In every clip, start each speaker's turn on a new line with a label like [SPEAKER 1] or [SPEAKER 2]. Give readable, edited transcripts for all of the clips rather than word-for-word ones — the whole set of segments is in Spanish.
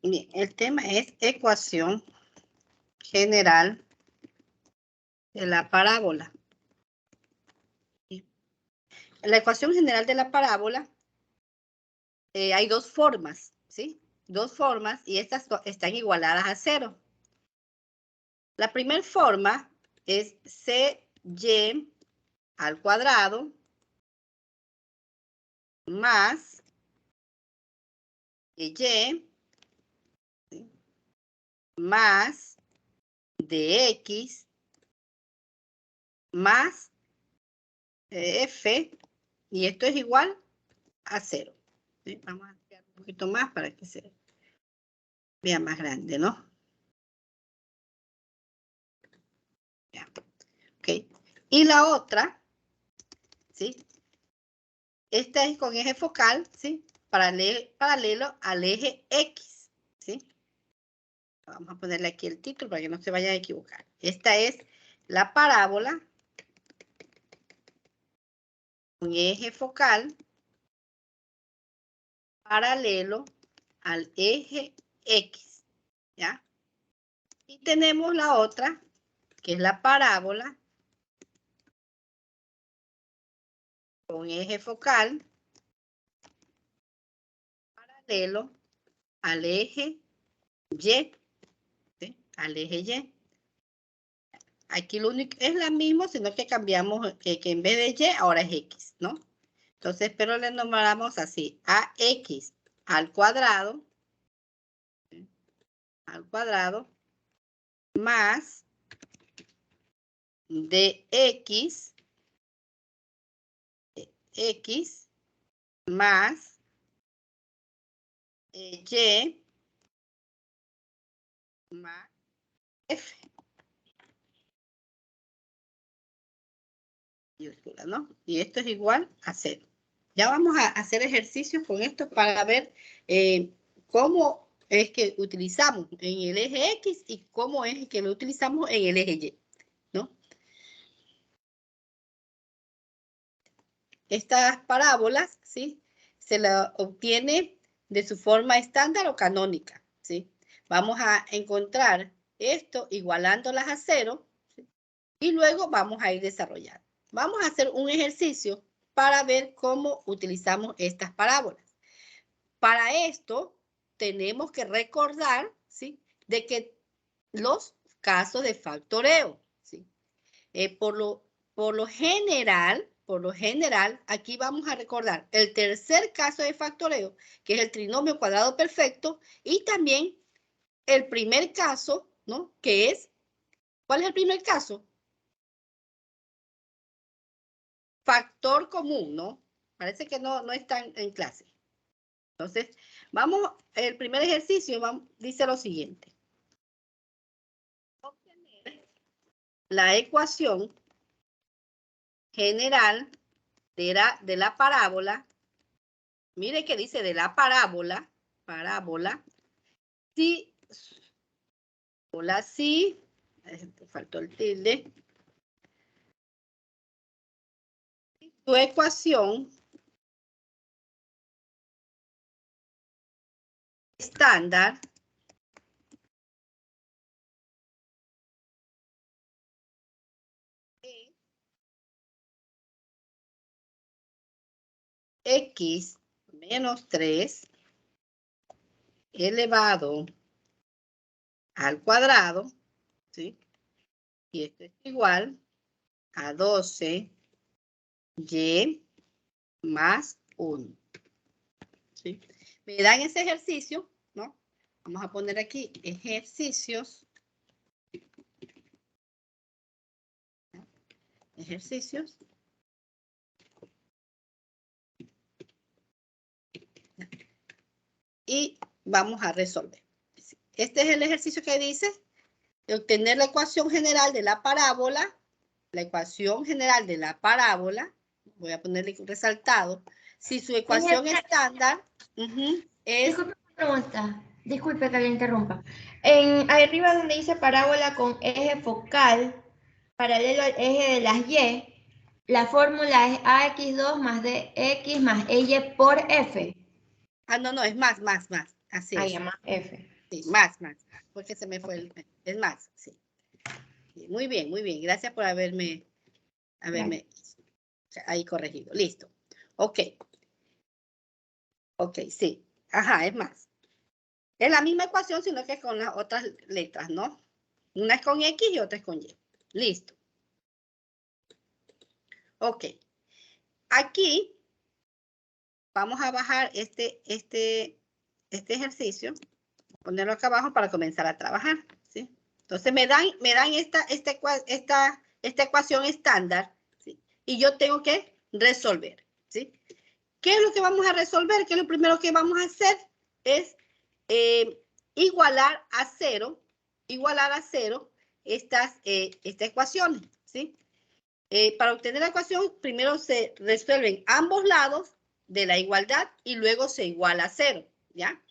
[SPEAKER 1] Bien, el tema es ecuación general de la parábola. En la ecuación general de la parábola hay dos formas, ¿sí? Dos formas y estas están igualadas a 0. La primera forma es CY al cuadrado más Y ¿sí? Más DX más F, y esto es igual a 0. ¿Sí? Vamos a crear un poquito más para que se vea más grande, ¿no? Ya. Ok. Y la otra, ¿sí? Esta es con eje focal, ¿sí? Paralelo al eje X, ¿sí? Vamos a ponerle aquí el título para que no se vayan a equivocar. Esta es la parábola con eje focal paralelo al eje X, ¿ya? Y tenemos la otra, que es la parábola con eje focal paralelo al eje Y, ¿sí? Al eje Y. Aquí lo único es la misma, sino que cambiamos que en vez de Y ahora es X, ¿no? Entonces, pero le nombramos así, AX al cuadrado más DX X más Y más F. ¿No? Y esto es igual a 0. Ya vamos a hacer ejercicios con esto para ver cómo es que utilizamos en el eje X y cómo es que lo utilizamos en el eje Y, ¿no? Estas parábolas, ¿sí? Se la obtiene de su forma estándar o canónica, ¿sí? Vamos a encontrar esto igualándolas a 0, ¿sí? Y luego vamos a ir desarrollando. Vamos a hacer un ejercicio para ver cómo utilizamos estas parábolas. Para esto, tenemos que recordar, ¿sí? De que los casos de factoreo, ¿sí? Por lo general, aquí vamos a recordar el tercer caso de factoreo, que es el trinomio cuadrado perfecto, y también el primer caso, ¿no? Que es, ¿cuál es el primer caso? Factor común, ¿no? Parece que no están en clase. Entonces, vamos, el primer ejercicio dice lo siguiente. Obtener la ecuación general de la parábola. Mire que dice de la parábola, si, faltó el tilde, tu ecuación estándar es X menos 3 elevado al cuadrado, ¿sí? Y esto es igual a 12 Y más 1. ¿Sí? Me dan ese ejercicio, ¿no? Vamos a poner aquí ejercicios. Ejercicios. Y vamos a resolver. Este es el ejercicio que dice de obtener la ecuación general de la parábola. La ecuación general de la parábola, voy a ponerle resaltado, si su ecuación estándar es...
[SPEAKER 2] Disculpe una pregunta, disculpe que le interrumpa. Ahí arriba donde dice parábola con eje focal, paralelo al eje de las Y, la fórmula es AX2 más DX más EY por F.
[SPEAKER 1] Ah, no, es más, así
[SPEAKER 2] Ah,
[SPEAKER 1] es.
[SPEAKER 2] ya, más F.
[SPEAKER 1] Sí, más, porque se me fue es más, sí. Muy bien, gracias por haberme ahí corregido, listo. Ok, sí, ajá, es más. Es la misma ecuación, sino que con las otras letras, ¿no? Una es con X y otra es con Y. Listo. Ok. Aquí vamos a bajar este ejercicio, ponerlo acá abajo para comenzar a trabajar, ¿sí? Entonces me dan esta ecuación estándar, ¿sí? Y yo tengo que resolver, ¿sí? ¿Qué es lo que vamos a resolver? ¿Qué es lo primero que vamos a hacer? Es igualar a cero estas ecuaciones, ¿sí? Para obtener la ecuación, primero se resuelven ambos lados de la igualdad y luego se iguala a cero, ¿ya?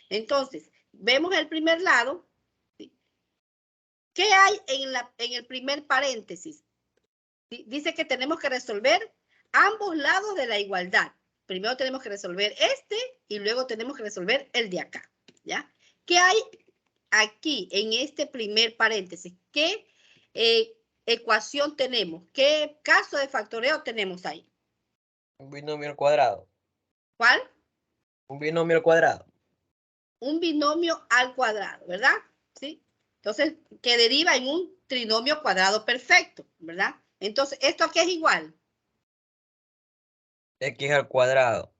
[SPEAKER 1] Entonces, vemos el primer lado, ¿sí? ¿Qué hay en el primer paréntesis? Dice que tenemos que resolver ambos lados de la igualdad. Primero tenemos que resolver este y luego tenemos que resolver el de acá, ¿ya? ¿Qué hay aquí en este primer paréntesis? ¿Qué ecuación tenemos? ¿Qué caso de factoreo tenemos ahí?
[SPEAKER 3] Un binomio al cuadrado.
[SPEAKER 1] ¿Cuál?
[SPEAKER 3] Un binomio al cuadrado.
[SPEAKER 1] Un binomio al cuadrado, ¿verdad? ¿Sí? Entonces, que deriva en un trinomio cuadrado perfecto, ¿verdad? Entonces, ¿esto a qué es igual?
[SPEAKER 3] X al cuadrado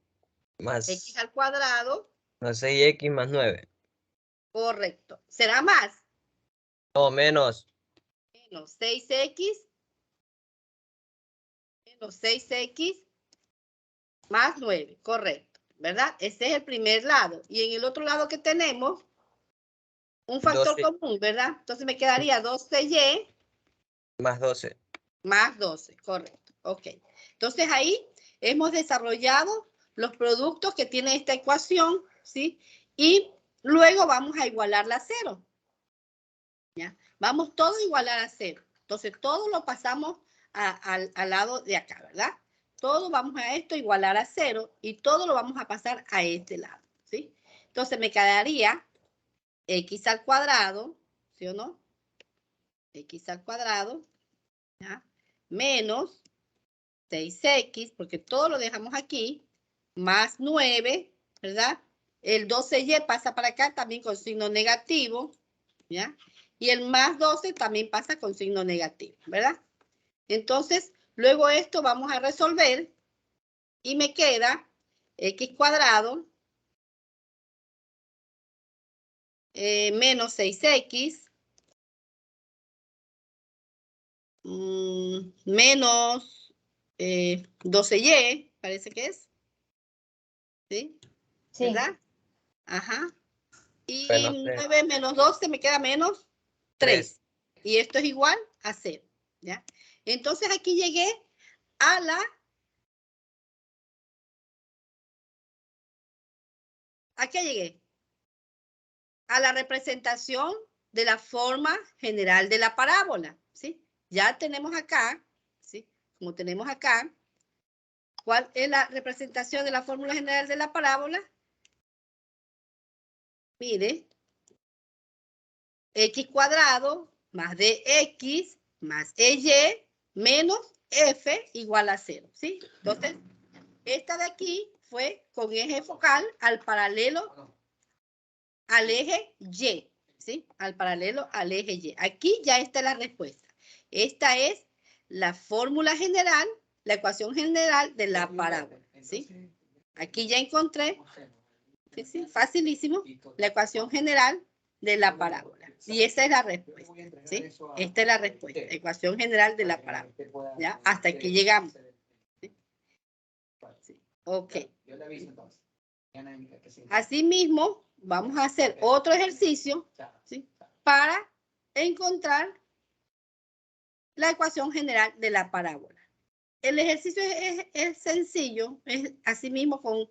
[SPEAKER 3] más
[SPEAKER 1] X al cuadrado.
[SPEAKER 3] más 6x más 9.
[SPEAKER 1] Correcto. ¿Será más?
[SPEAKER 3] No, menos.
[SPEAKER 1] Menos 6x más 9. Correcto. ¿Verdad? Ese es el primer lado. Y en el otro lado que tenemos, un factor
[SPEAKER 3] 12
[SPEAKER 1] común, ¿verdad? Entonces me quedaría 12y
[SPEAKER 3] más 12.
[SPEAKER 1] más 12. Correcto. Ok. Entonces ahí hemos desarrollado los productos que tiene esta ecuación, ¿sí? Y luego vamos a igualarla a cero. ¿Ya? Vamos todo a igualar a cero. Entonces, todo lo pasamos al lado de acá, ¿verdad? Todo vamos a esto igualar a cero y todo lo vamos a pasar a este lado, ¿sí? Entonces, me quedaría x al cuadrado, ¿sí o no? X al cuadrado, ¿ya? Menos 6x, porque todo lo dejamos aquí, más 9, ¿verdad? El 12y pasa para acá también con signo negativo, ¿ya? Y el más 12 también pasa con signo negativo, ¿verdad? Entonces, luego esto vamos a resolver y me queda x cuadrado menos 6x menos 12y, parece que es, ¿sí?
[SPEAKER 2] Sí.
[SPEAKER 1] ¿Verdad? Ajá. Y
[SPEAKER 3] Menos
[SPEAKER 1] 9 menos 12 me queda menos 3. Y esto es igual a 0, ¿ya? Entonces aquí llegué a la... ¿A qué llegué? A la representación de la forma general de la parábola, ¿sí? Ya tenemos acá, ¿sí? Como tenemos acá, ¿cuál es la representación de la fórmula general de la parábola? Mire, x cuadrado más dx más ey menos f igual a 0, ¿sí? Entonces, esta de aquí fue con eje focal al paralelo al eje Y, ¿sí? Al paralelo al eje Y. Aquí ya está la respuesta. Esta es la fórmula general, la ecuación general de la parábola, ¿sí? Aquí ya encontré, ¿sí? Facilísimo, la ecuación general de la parábola. Y esa es la respuesta, ¿sí? Esta es la respuesta, ecuación general de la parábola, ¿ya? Hasta aquí llegamos. ¿Sí? Sí. Ok. Asimismo, vamos a hacer otro ejercicio, ¿sí? Para encontrar la ecuación general de la parábola. El ejercicio es sencillo, es asimismo con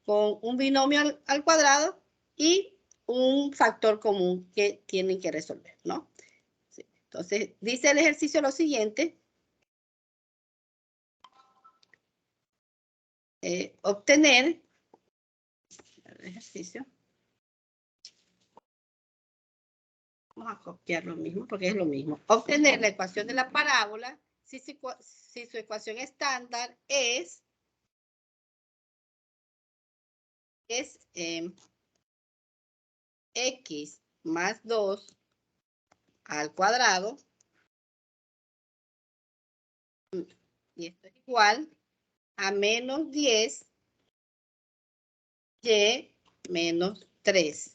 [SPEAKER 1] un binomio al cuadrado y un factor común que tienen que resolver, ¿no? Sí. Entonces, dice el ejercicio lo siguiente. Obtener el ejercicio. Vamos a copiar lo mismo porque es lo mismo. Obtener la ecuación de la parábola si su ecuación estándar es x más 2 al cuadrado. Y esto es igual a menos 10 y menos 3.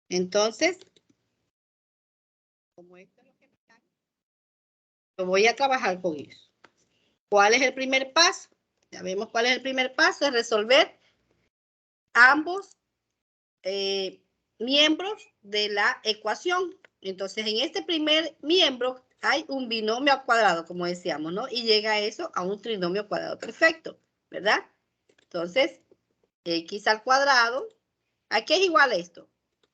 [SPEAKER 1] Entonces, como esto es lo que me dan, yo voy a trabajar con eso. ¿Cuál es el primer paso? Ya vemos cuál es el primer paso, es resolver ambos miembros de la ecuación. Entonces, en este primer miembro hay un binomio al cuadrado, como decíamos, ¿no? Y llega eso a un trinomio al cuadrado perfecto, ¿verdad? Entonces, x al cuadrado, ¿a qué es igual esto?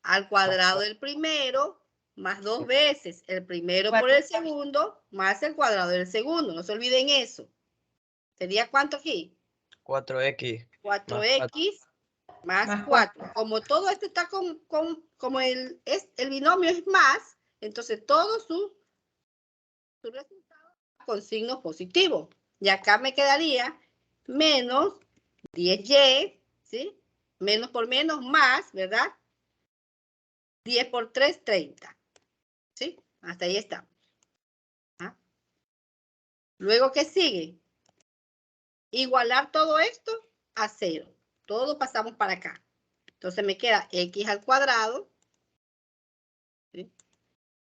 [SPEAKER 1] Al cuadrado del primero más 2 veces el primero por el segundo más el cuadrado del segundo. No se olviden eso. ¿Sería cuánto aquí?
[SPEAKER 3] 4x.
[SPEAKER 1] 4x más 4. Como todo esto está como el binomio es más, entonces todo su resultado con signo positivo. Y acá me quedaría menos 10y, ¿sí? Menos por menos más, ¿verdad? 10 por 3, 30. ¿Sí? Hasta ahí está. ¿Ah? Luego, ¿qué sigue? Igualar todo esto a 0. Todo pasamos para acá. Entonces me queda x al cuadrado, ¿sí?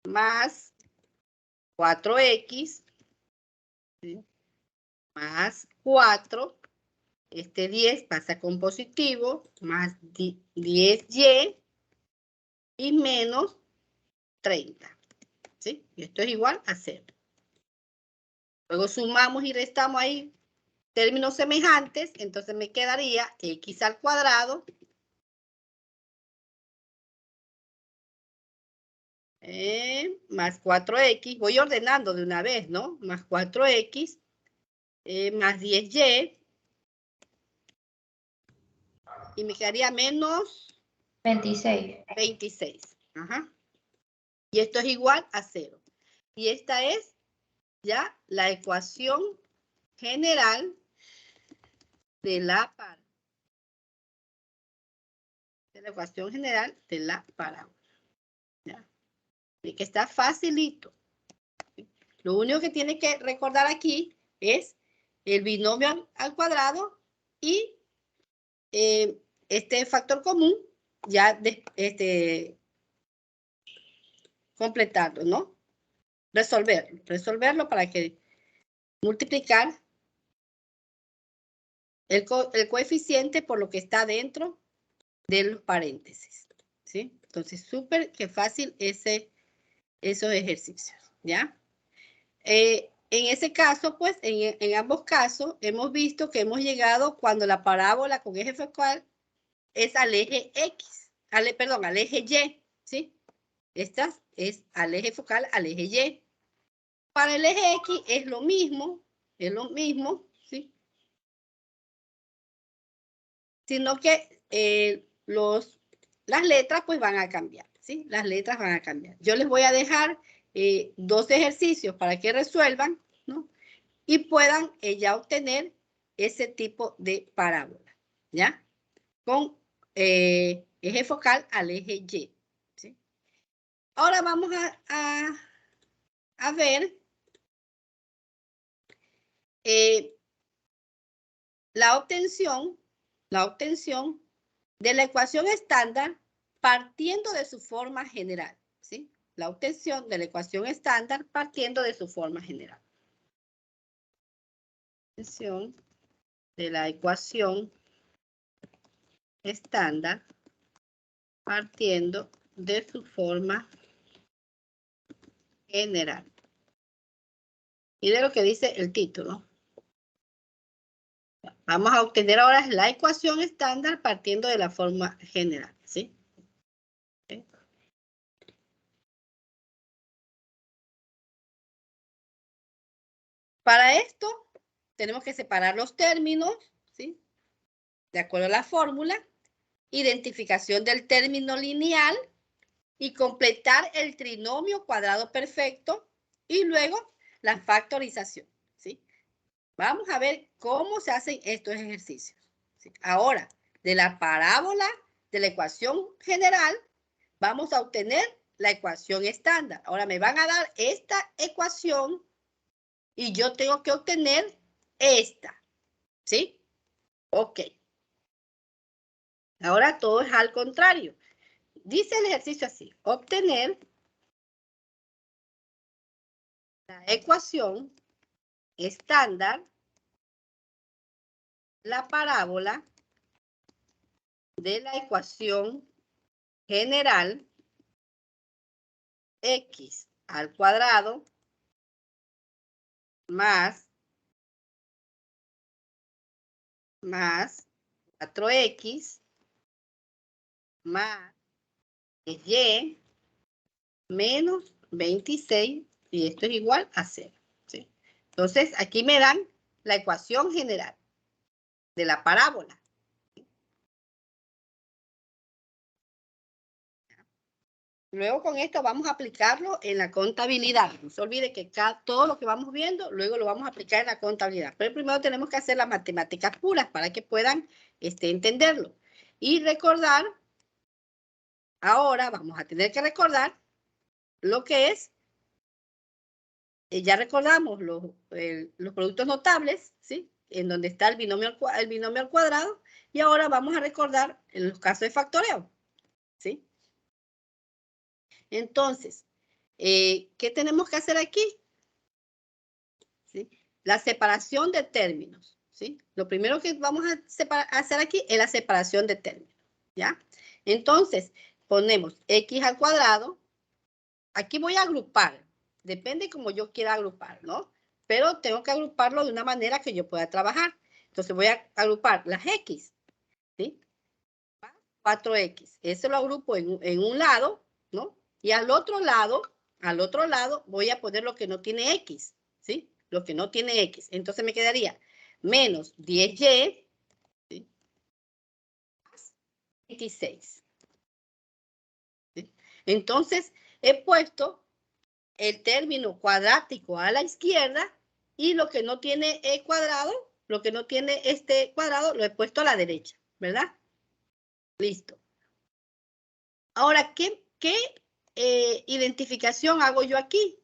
[SPEAKER 1] Más 4x, ¿sí? Más 4. Este 10 pasa con positivo, más 10y y menos 30. ¿Sí? Y esto es igual a 0. Luego sumamos y restamos ahí términos semejantes, entonces me quedaría x al cuadrado más 4x, voy ordenando de una vez, ¿no? Más 4x más 10y y me quedaría menos
[SPEAKER 2] 26.
[SPEAKER 1] 26. Ajá. Y esto es igual a 0. Y esta es ya la ecuación general de la parábola. La ecuación general de la parábola. ¿Ya? Y que está facilito. Lo único que tiene que recordar aquí es el binomio al cuadrado y este factor común, ya completarlo, ¿no? Resolverlo para que multiplicar el coeficiente por lo que está dentro de los paréntesis, ¿sí? Entonces, súper que fácil esos ejercicios, ¿ya? En ese caso, pues, en ambos casos, hemos visto que hemos llegado cuando la parábola con eje focal es al eje X, al eje Y, ¿sí? Esta es al eje focal, al eje Y. Para el eje X es lo mismo, ¿sí? Sino que las letras pues van a cambiar, ¿sí? Las letras van a cambiar. Yo les voy a dejar 2 ejercicios para que resuelvan, ¿no? Y puedan ya obtener ese tipo de parábola, ¿ya? Con eje focal al eje Y, ¿sí? Ahora vamos a ver la obtención de la ecuación estándar partiendo de su forma general, ¿sí? La obtención de la ecuación estándar partiendo de su forma general. Obtención de la ecuación estándar partiendo de su forma general. Y de lo que dice el título. Vamos a obtener ahora la ecuación estándar partiendo de la forma general, ¿sí? ¿Sí? Para esto, tenemos que separar los términos, ¿sí? De acuerdo a la fórmula. identificación del término lineal y completar el trinomio cuadrado perfecto y luego la factorización, ¿sí? Vamos a ver cómo se hacen estos ejercicios, ¿sí? Ahora, de la parábola de la ecuación general, vamos a obtener la ecuación estándar. Ahora me van a dar esta ecuación y yo tengo que obtener esta, ¿sí? Ok. Ahora todo es al contrario. Dice el ejercicio así: obtener la ecuación estándar, la parábola de la ecuación general x al cuadrado más 4x más y menos 26, y esto es igual a 0. ¿Sí? Entonces, aquí me dan la ecuación general de la parábola. Luego con esto vamos a aplicarlo en la contabilidad. No se olvide que todo lo que vamos viendo, luego lo vamos a aplicar en la contabilidad. Pero primero tenemos que hacer las matemáticas puras para que puedan entenderlo. Y recordar, ahora vamos a tener que recordar lo que es, ya recordamos los productos notables, ¿sí? En donde está el binomio al cuadrado. Y ahora vamos a recordar en los casos de factoreo, ¿sí? Entonces, ¿qué tenemos que hacer aquí? ¿Sí? La separación de términos, ¿sí? Lo primero que vamos a hacer aquí es la separación de términos, ¿ya? Entonces, ponemos x al cuadrado. Aquí voy a agrupar, depende como yo quiera agrupar, ¿no? Pero tengo que agruparlo de una manera que yo pueda trabajar. Entonces voy a agrupar las x, ¿sí? 4x. Eso lo agrupo en un lado, ¿no? Y al otro lado voy a poner lo que no tiene x, ¿sí? Lo que no tiene x. Entonces me quedaría menos 10y, ¿sí? Más 26. ¿Sí? Entonces he puesto el término cuadrático a la izquierda y lo que no tiene cuadrado, lo que no tiene este cuadrado, lo he puesto a la derecha, ¿verdad? Listo. Ahora, ¿qué identificación hago yo aquí?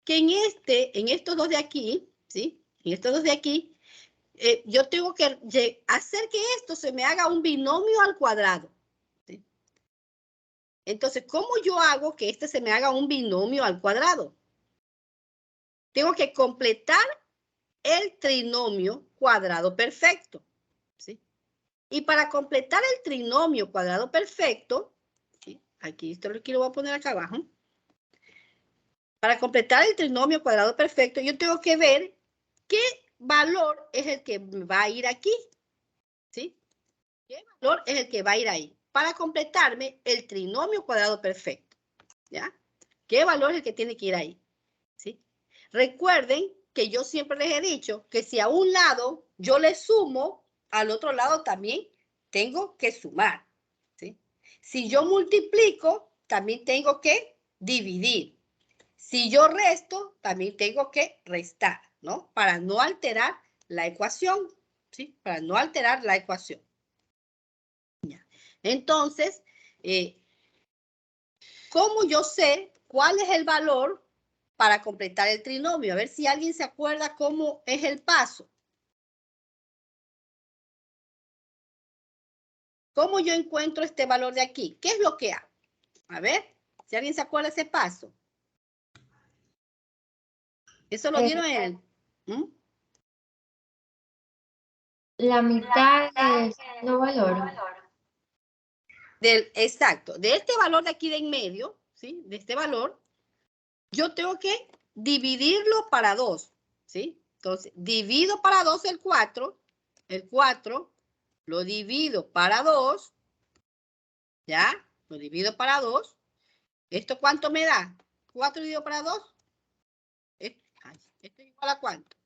[SPEAKER 1] Que en estos dos de aquí, ¿sí? En estos dos de aquí, yo tengo que hacer que esto se me haga un binomio al cuadrado. ¿Sí? Entonces, ¿cómo yo hago que este se me haga un binomio al cuadrado? Tengo que completar el trinomio cuadrado perfecto. ¿Sí? Y para completar el trinomio cuadrado perfecto, ¿sí? Aquí lo voy a poner acá abajo. Para completar el trinomio cuadrado perfecto, yo tengo que ver qué valor es el que va a ir aquí. ¿Sí? ¿Qué valor es el que va a ir ahí? Para completarme el trinomio cuadrado perfecto. ¿Ya? ¿Qué valor es el que tiene que ir ahí? ¿Sí? Recuerden que yo siempre les he dicho que si a un lado yo le sumo, al otro lado también tengo que sumar. ¿Sí? Si yo multiplico, también tengo que dividir. Si yo resto, también tengo que restar, ¿no? Para no alterar la ecuación, ¿sí? Para no alterar la ecuación. Ya. Entonces, ¿cómo yo sé cuál es el valor para completar el trinomio? A ver si alguien se acuerda cómo es el paso. ¿Cómo yo encuentro este valor de aquí? ¿Qué es lo que hago? A ver, si alguien se acuerda ese paso. Eso lo dieron en el... ¿Mm?
[SPEAKER 2] La mitad es no valor.
[SPEAKER 1] Exacto, de este valor de aquí de en medio, ¿sí? De este valor, yo tengo que dividirlo para 2, ¿sí? Entonces, divido para 2 el 4 lo divido para 2, ¿ya? Lo divido para 2. ¿Esto cuánto me da? 4 dividido para 2. ¿Esto es igual a cuánto?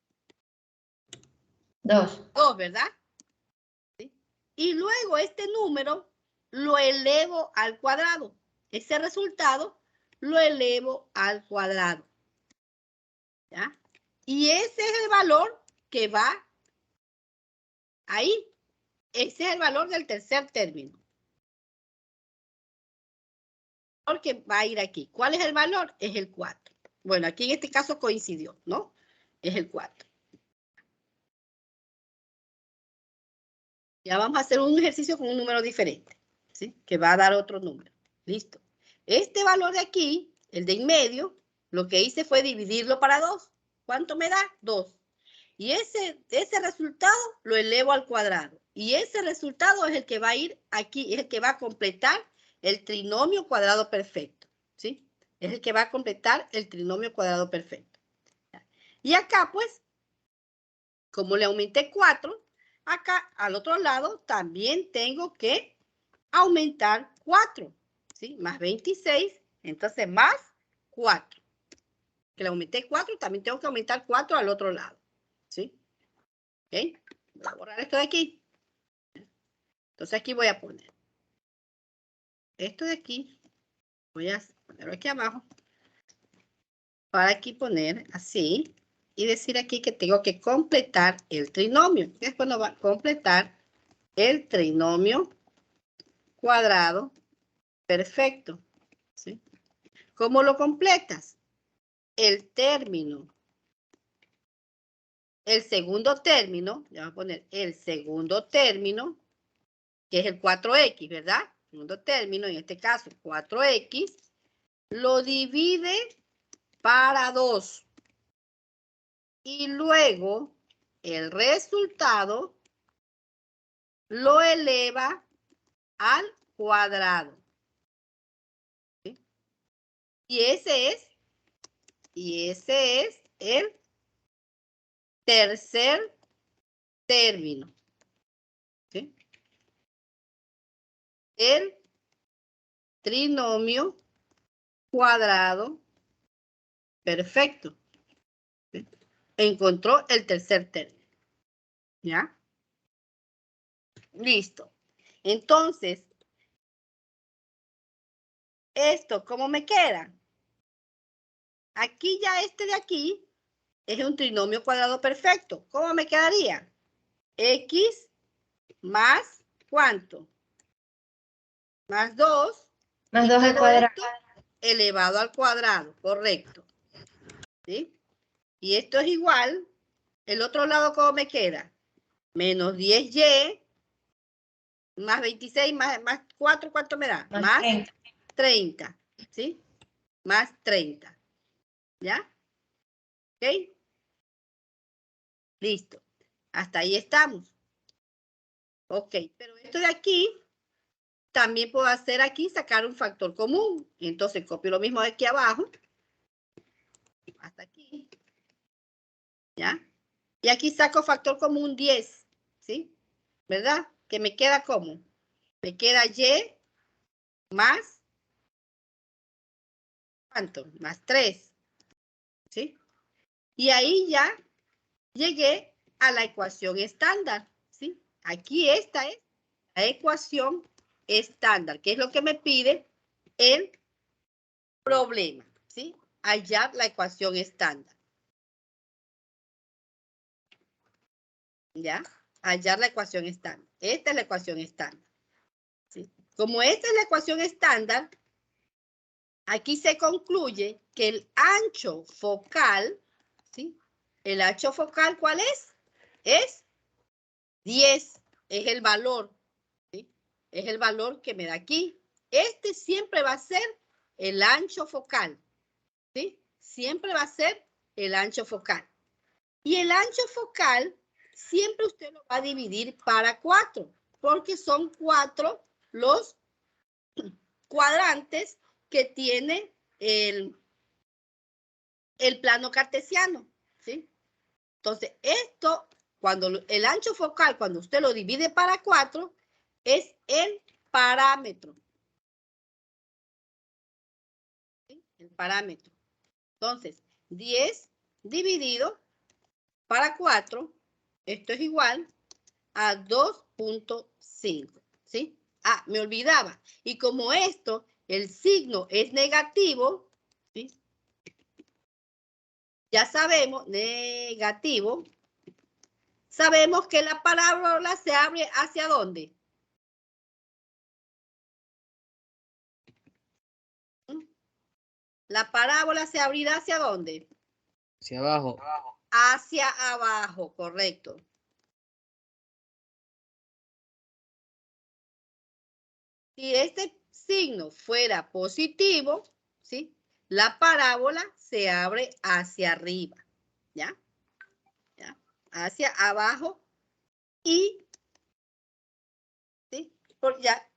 [SPEAKER 2] 2.
[SPEAKER 1] 2, ¿verdad? ¿Sí? Y luego este número lo elevo al cuadrado. Ese resultado lo elevo al cuadrado. ¿Ya? Y ese es el valor que va ahí. Ese es el valor del tercer término. Porque va a ir aquí. ¿Cuál es el valor? Es el 4. Bueno, aquí en este caso coincidió, ¿no? Es el 4. Ya vamos a hacer un ejercicio con un número diferente, ¿sí? Que va a dar otro número. Listo. Este valor de aquí, el de en medio, lo que hice fue dividirlo para 2. ¿Cuánto me da? 2. Y ese resultado lo elevo al cuadrado. Y ese resultado es el que va a ir aquí, es el que va a completar el trinomio cuadrado perfecto, ¿sí? Es el que va a completar el trinomio cuadrado perfecto. Y acá, pues, como le aumenté 4, acá al otro lado también tengo que aumentar 4, ¿sí? Más 26, entonces más 4. Que le aumenté 4, también tengo que aumentar 4 al otro lado, ¿sí? ¿Ok? Voy a borrar esto de aquí. Entonces aquí voy a poner esto de aquí. Voy a ponerlo aquí abajo. Para aquí poner así. Y decir aquí que tengo que completar el trinomio. Después nos va a completar el trinomio cuadrado perfecto. ¿Sí? ¿Cómo lo completas? El término. El segundo término. Le voy a poner el segundo término. Que es el 4x, ¿verdad? Segundo término, en este caso 4x. Lo divide para 2. Y luego el resultado lo eleva al cuadrado. ¿Sí? Y ese es el tercer término. ¿Sí? El trinomio cuadrado perfecto. ¿Sí? Encontró el tercer término. ¿Ya? Listo. Entonces, ¿esto cómo me queda? Aquí ya este de aquí es un trinomio cuadrado perfecto. ¿Cómo me quedaría? X más, ¿cuánto? Más 2.
[SPEAKER 2] Más
[SPEAKER 1] Y
[SPEAKER 2] 2 al
[SPEAKER 1] todo
[SPEAKER 2] cuadrado.
[SPEAKER 1] esto elevado al cuadrado, correcto. ¿Sí? Y esto es igual. El otro lado, ¿cómo me queda? Menos 10y más 26 más 4, ¿cuánto me da? Más 30. ¿Sí? Más 30. ¿Ya? ¿Ok? Listo. Hasta ahí estamos. Ok, pero esto de aquí, también puedo hacer aquí, sacar un factor común. Entonces copio lo mismo de aquí abajo. Hasta aquí. ¿Ya? Y aquí saco factor común 10. ¿Sí? ¿Verdad? Que me queda como. Me queda y más, ¿cuánto? Más 3. ¿Sí? Y ahí ya llegué a la ecuación estándar. ¿Sí? Aquí esta es la ecuación estándar, que es lo que me pide el problema. ¿Sí? Hallar la ecuación estándar. ¿Ya? Hallar la ecuación estándar. Esta es la ecuación estándar. ¿Sí? Como esta es la ecuación estándar, aquí se concluye que el ancho focal, ¿sí? El ancho focal, ¿cuál es? Es 10, es el valor, ¿sí? Es el valor que me da aquí. Este siempre va a ser el ancho focal, ¿sí? Siempre va a ser el ancho focal. Y el ancho focal siempre usted lo va a dividir para 4, porque son 4 los cuadrantes que tiene el plano cartesiano, ¿sí? Entonces, esto, cuando el ancho focal, cuando usted lo divide para 4, es el parámetro. ¿Sí? El parámetro. Entonces, 10 dividido para 4, esto es igual a 2.5, ¿sí? Ah, me olvidaba. Y como esto, el signo es negativo, ¿sí? Ya sabemos, negativo. Sabemos que la parábola se abre ¿hacia dónde? La parábola se abrirá ¿hacia dónde?
[SPEAKER 3] Hacia abajo.
[SPEAKER 1] Hacia abajo, correcto. Si este signo fuera positivo, ¿sí? La parábola se abre hacia arriba, ¿ya? ¿Ya? Hacia abajo y, ¿sí?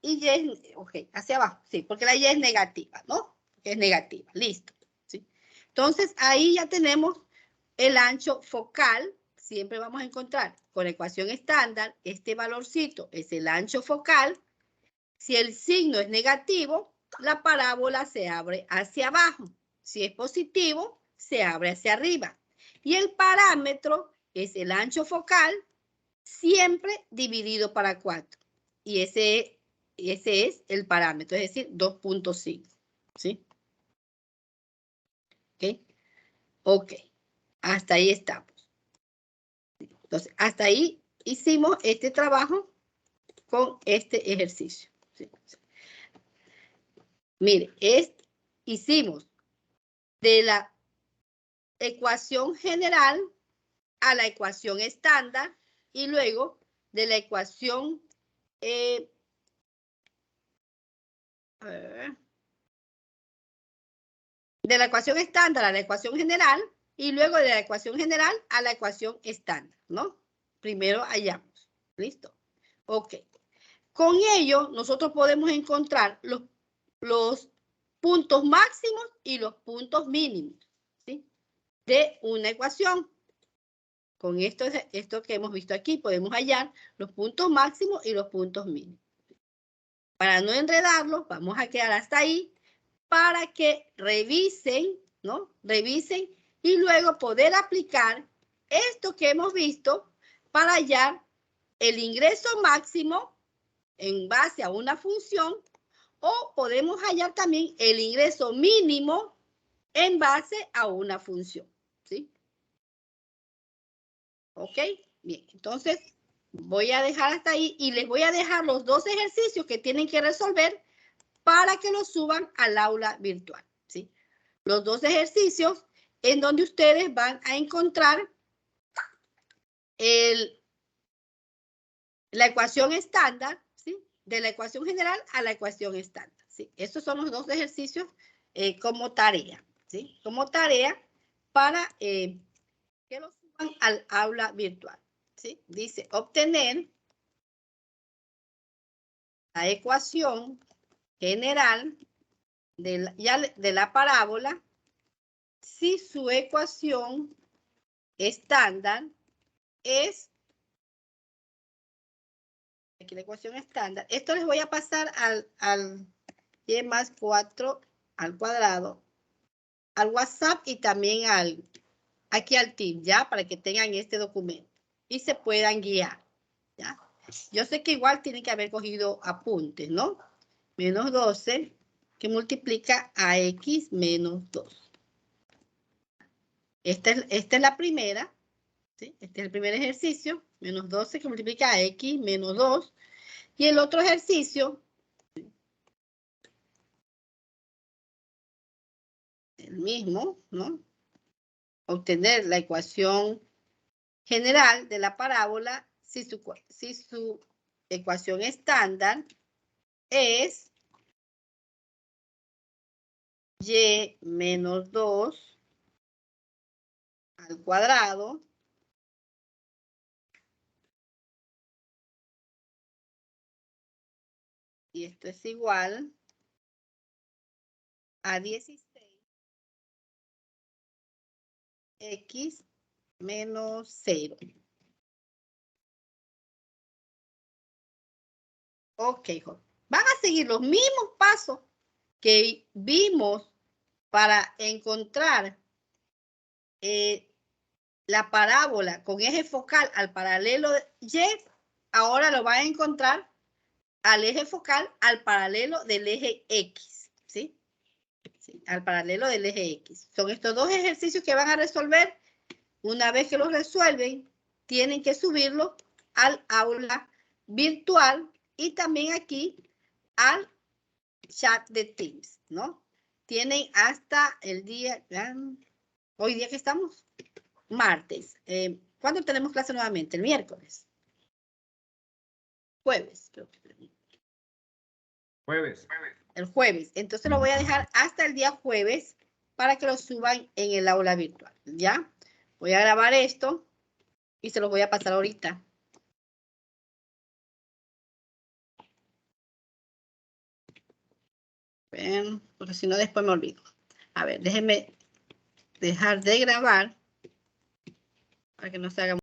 [SPEAKER 1] Y Y es, ok, hacia abajo, sí, porque la Y es negativa, ¿no? Porque es negativa, listo, ¿sí? Entonces, ahí ya tenemos el ancho focal, siempre vamos a encontrar con la ecuación estándar, este valorcito es el ancho focal. Si el signo es negativo, la parábola se abre hacia abajo. Si es positivo, se abre hacia arriba. Y el parámetro es el ancho focal, siempre dividido para 4. Y ese es el parámetro, es decir, 2.5. ¿Sí? ¿Ok? Ok. Hasta ahí estamos. Entonces, hasta ahí hicimos este trabajo con este ejercicio. ¿Sí? Mire, hicimos de la ecuación general a la ecuación estándar y luego de la ecuación de la ecuación estándar a la ecuación general y luego de la ecuación general a la ecuación estándar, ¿no? Primero hallamos. ¿Listo? Ok. Con ello, nosotros podemos encontrar los puntos máximos y los puntos mínimos, ¿sí? De una ecuación. Con esto que hemos visto aquí, podemos hallar los puntos máximos y los puntos mínimos. Para no enredarlos, vamos a quedar hasta ahí para que revisen, ¿no? Revisen y luego poder aplicar esto que hemos visto para hallar el ingreso máximo en base a una función o podemos hallar también el ingreso mínimo en base a una función, ¿sí? ¿Ok? Bien, entonces voy a dejar hasta ahí y les voy a dejar los 2 ejercicios que tienen que resolver para que los suban al aula virtual, ¿sí? Los 2 ejercicios en donde ustedes van a encontrar la ecuación estándar, ¿sí? De la ecuación general a la ecuación estándar, ¿sí? Estos son los 2 ejercicios como tarea, ¿sí? Como tarea para que los suban al aula virtual, ¿sí? Dice obtener la ecuación general de la parábola si su ecuación estándar es, aquí la ecuación estándar, esto les voy a pasar al y más 4 al cuadrado, al WhatsApp y también aquí al Team, ¿ya? Para que tengan este documento y se puedan guiar, ¿ya? Yo sé que igual tienen que haber cogido apuntes, ¿no? Menos 12 que multiplica a x menos 2. Esta es la primera, ¿sí? Este es el primer ejercicio, menos 12 que multiplica a x menos 2. Y el otro ejercicio, el mismo, ¿no? Obtener la ecuación general de la parábola si su ecuación estándar es y menos 2 al cuadrado y esto es igual a 16 x menos 0. Ok, van a seguir los mismos pasos que vimos para encontrar la parábola con eje focal al paralelo de Y. Ahora lo van a encontrar al eje focal al paralelo del eje X, ¿sí? Sí, al paralelo del eje X. Son estos dos ejercicios que van a resolver. Una vez que los resuelven, tienen que subirlo al aula virtual y también aquí al chat de Teams, ¿no? Tienen hasta el día, hoy día que estamos, martes. ¿Cuándo tenemos clase nuevamente? El miércoles. Jueves, creo que.
[SPEAKER 4] Jueves.
[SPEAKER 1] El jueves. Entonces lo voy a dejar hasta el día jueves para que lo suban en el aula virtual, ¿ya? Voy a grabar esto y se los voy a pasar ahorita. Ven, porque si no después me olvido. A ver, déjenme dejar de grabar para que no se haga